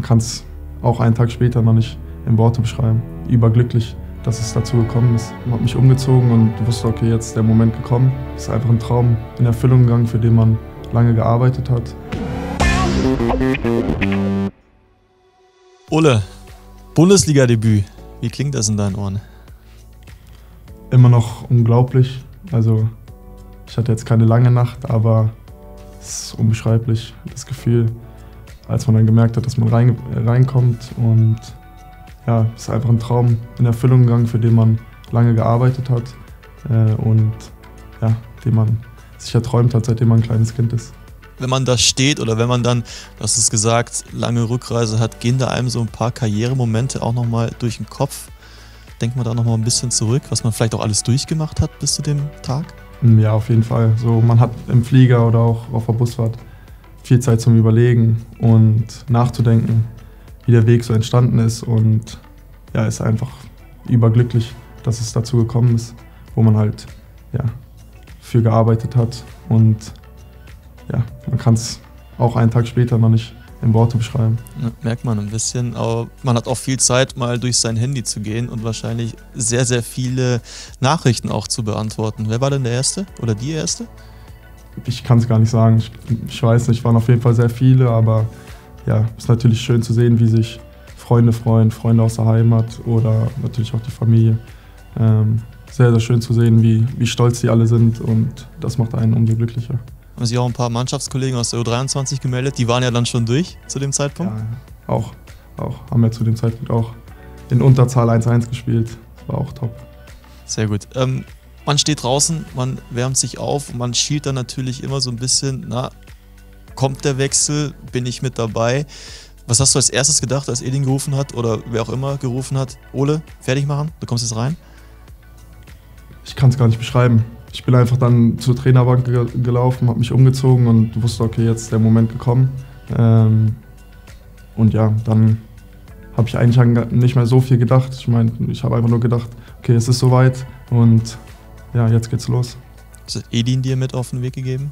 kann es auch einen Tag später noch nicht in Worte beschreiben. Überglücklich, dass es dazu gekommen ist. Ich habe mich umgezogen und wusste, okay, jetzt ist der Moment gekommen. Es ist einfach ein Traum in Erfüllung gegangen, für den man lange gearbeitet hat. Ole, Bundesliga-Debüt. Wie klingt das in deinen Ohren? Immer noch unglaublich. Also ich hatte jetzt keine lange Nacht, aber es ist unbeschreiblich, das Gefühl, als man dann gemerkt hat, dass man reinkommt. Und ja, es ist einfach ein Traum in Erfüllung gegangen, für den man lange gearbeitet hat und ja, den man sich erträumt hat, seitdem man ein kleines Kind ist. Wenn man da steht oder wenn man dann, du hast es gesagt, lange Rückreise hat, gehen da einem so ein paar Karrieremomente auch nochmal durch den Kopf? Denkt man da nochmal ein bisschen zurück, was man vielleicht auch alles durchgemacht hat bis zu dem Tag? Ja, auf jeden Fall. So, man hat im Flieger oder auch auf der Busfahrt viel Zeit zum Überlegen und nachzudenken, wie der Weg so entstanden ist. Und ja, ist einfach überglücklich, dass es dazu gekommen ist, wo man halt ja, für gearbeitet hat. Und ja, man kann es auch einen Tag später noch nicht in Worte beschreiben. Ja, merkt man ein bisschen, aber man hat auch viel Zeit, mal durch sein Handy zu gehen und wahrscheinlich sehr, sehr viele Nachrichten auch zu beantworten. Wer war denn der Erste oder die Erste? Ich kann es gar nicht sagen. Ich weiß nicht, waren auf jeden Fall sehr viele, aber ja, ist natürlich schön zu sehen, wie sich Freunde freuen, Freunde aus der Heimat oder natürlich auch die Familie. Sehr, sehr schön zu sehen, wie stolz die alle sind und das macht einen umso glücklicher. Haben sich auch ein paar Mannschaftskollegen aus der U23 gemeldet, die waren ja dann schon durch zu dem Zeitpunkt? Ja, auch. Haben wir zu dem Zeitpunkt auch in Unterzahl 1-1 gespielt. War auch top. Sehr gut. Man steht draußen, man wärmt sich auf und man schielt dann natürlich immer so ein bisschen, na, kommt der Wechsel, bin ich mit dabei? Was hast du als erstes gedacht, als Edin gerufen hat oder wer auch immer gerufen hat? Ole, fertig machen, du kommst jetzt rein? Ich kann es gar nicht beschreiben. Ich bin einfach dann zur Trainerbank gelaufen, habe mich umgezogen und wusste, okay, jetzt ist der Moment gekommen. Und ja, dann habe ich eigentlich nicht mehr so viel gedacht. Ich meine, ich habe einfach nur gedacht, okay, es ist soweit und ja, jetzt geht's los. Hat Edin dir mit auf den Weg gegeben?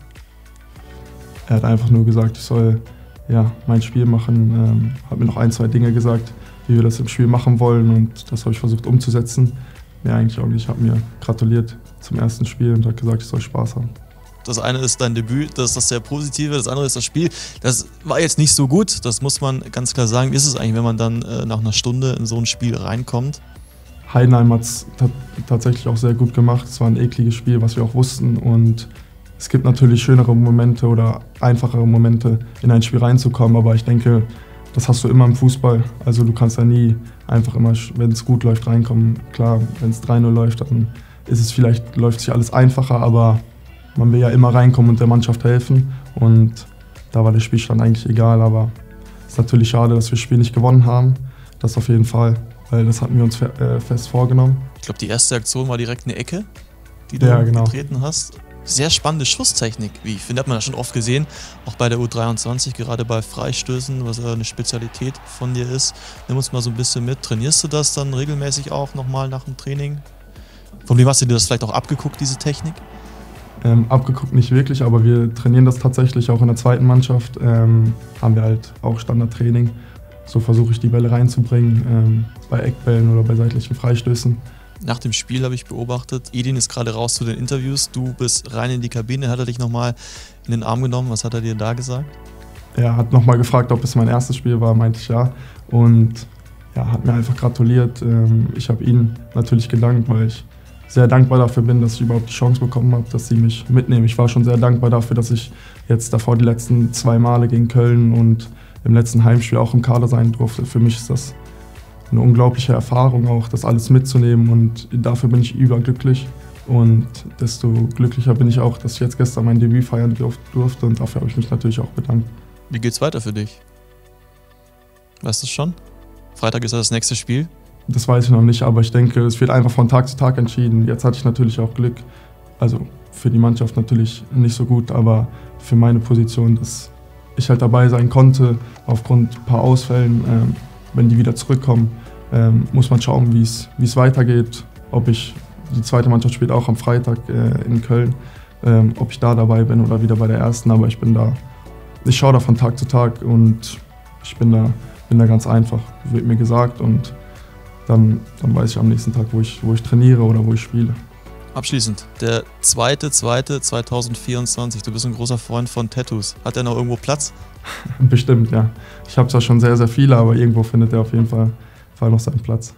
Er hat einfach nur gesagt, ich soll ja, mein Spiel machen. Hat mir noch 1, 2 Dinge gesagt, wie wir das im Spiel machen wollen und das habe ich versucht umzusetzen. Ja, eigentlich auch nicht. Ich habe mir gratuliert zum ersten Spiel und hat gesagt, ich soll Spaß haben. Das eine ist dein Debüt, das ist das sehr Positive, das andere ist das Spiel. Das war jetzt nicht so gut, das muss man ganz klar sagen. Wie ist es eigentlich, wenn man dann nach einer Stunde in so ein Spiel reinkommt? Heidenheim hat es tatsächlich auch sehr gut gemacht. Es war ein ekliges Spiel, was wir auch wussten. Und es gibt natürlich schönere Momente oder einfachere Momente, in ein Spiel reinzukommen. Aber ich denke, das hast du immer im Fußball. Also du kannst ja nie einfach immer, wenn es gut läuft, reinkommen. Klar, wenn es 3-0 läuft, dann läuft sich alles einfacher. Aber man will ja immer reinkommen und der Mannschaft helfen. Und da war der Spielstand eigentlich egal. Aber es ist natürlich schade, dass wir das Spiel nicht gewonnen haben. Das auf jeden Fall. Weil das hatten wir uns fest vorgenommen. Ich glaube, die erste Aktion war direkt eine Ecke, die du getreten hast. Sehr spannende Schusstechnik, wie ich finde, hat man ja schon oft gesehen, auch bei der U23, gerade bei Freistößen, was eine Spezialität von dir ist. Nimm uns mal so ein bisschen mit. Trainierst du das dann regelmäßig auch nochmal nach dem Training? Von wem hast du dir das vielleicht auch abgeguckt, diese Technik? Abgeguckt nicht wirklich, aber wir trainieren das tatsächlich auch in der zweiten Mannschaft. Haben wir halt auch Standardtraining. So versuche ich die Bälle reinzubringen, bei Eckbällen oder bei seitlichen Freistößen. Nach dem Spiel habe ich beobachtet, Edin ist gerade raus zu den Interviews, du bist rein in die Kabine, hat er dich nochmal in den Arm genommen, was hat er dir da gesagt? Er hat nochmal gefragt, ob es mein erstes Spiel war, meinte ich ja. Und ja, hat mir einfach gratuliert. Ich habe ihm natürlich gedankt, weil ich sehr dankbar dafür bin, dass ich überhaupt die Chance bekommen habe, dass sie mich mitnehmen. Ich war schon sehr dankbar dafür, dass ich jetzt davor die letzten 2 Male gegen Köln und im letzten Heimspiel auch im Kader sein durfte. Für mich ist das eine unglaubliche Erfahrung auch, das alles mitzunehmen und dafür bin ich überglücklich. Und desto glücklicher bin ich auch, dass ich jetzt gestern mein Debüt feiern durfte und dafür habe ich mich natürlich auch bedankt. Wie geht's weiter für dich? Weißt du es schon? Freitag ist ja das nächste Spiel. Das weiß ich noch nicht, aber ich denke, es wird einfach von Tag zu Tag entschieden. Jetzt hatte ich natürlich auch Glück, also für die Mannschaft natürlich nicht so gut, aber für meine Position, dass ich halt dabei sein konnte, aufgrund ein paar Ausfällen. Wenn die wieder zurückkommen, muss man schauen, wie es weitergeht. Die zweite Mannschaft spielt auch am Freitag in Köln, ob ich da dabei bin oder wieder bei der ersten. Aber ich schaue da von Tag zu Tag und ich bin da bin da ganz einfach, wird mir gesagt und dann weiß ich am nächsten Tag, wo ich trainiere oder wo ich spiele. Abschließend, der 2.2.2024, du bist ein großer Freund von Tattoos. Hat der noch irgendwo Platz? Bestimmt, ja. Ich habe zwar schon sehr, sehr viele, aber irgendwo findet er auf jeden Fall noch seinen Platz.